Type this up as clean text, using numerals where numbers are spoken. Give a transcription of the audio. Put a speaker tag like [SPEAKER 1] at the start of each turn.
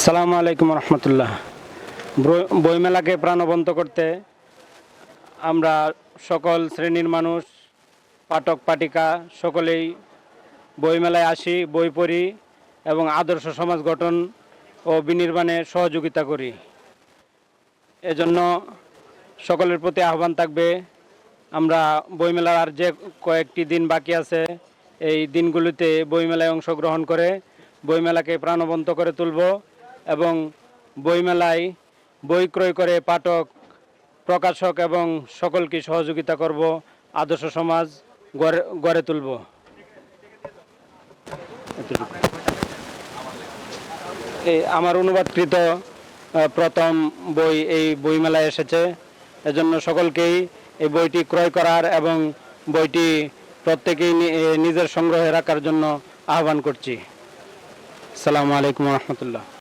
[SPEAKER 1] আসসালামু আলাইকুম রহমতুল্লাহ। বইমেলাকে প্রাণবন্ত করতে আমরা সকল শ্রেণীর মানুষ, পাঠক পাঠিকা সকলেই বইমেলায় আসি, বই পড়ি এবং আদর্শ সমাজ গঠন ও বিনির্মাণে সহযোগিতা করি। এজন্য সকলের প্রতি আহ্বান থাকবে, আমরা বইমেলার আর যে কয়েকটি দিন বাকি আছে এই দিনগুলিতে বইমেলায় অংশগ্রহণ করে বইমেলাকে প্রাণবন্ত করে তুলব এবং বইমেলায় বই ক্রয় করে পাঠক, প্রকাশক এবং সকলকে সহযোগিতা করব, আদর্শ সমাজ গড়ে তুলব। এই আমার অনুবাদকৃত প্রথম বই এই বইমেলায় এসেছে। এজন্য সকলকেই এই বইটি ক্রয় করার এবং বইটি প্রত্যেকেই নিজের সংগ্রহে রাখার জন্য আহ্বান করছি। আসসালামু আলাইকুম রহমতুল্লাহ।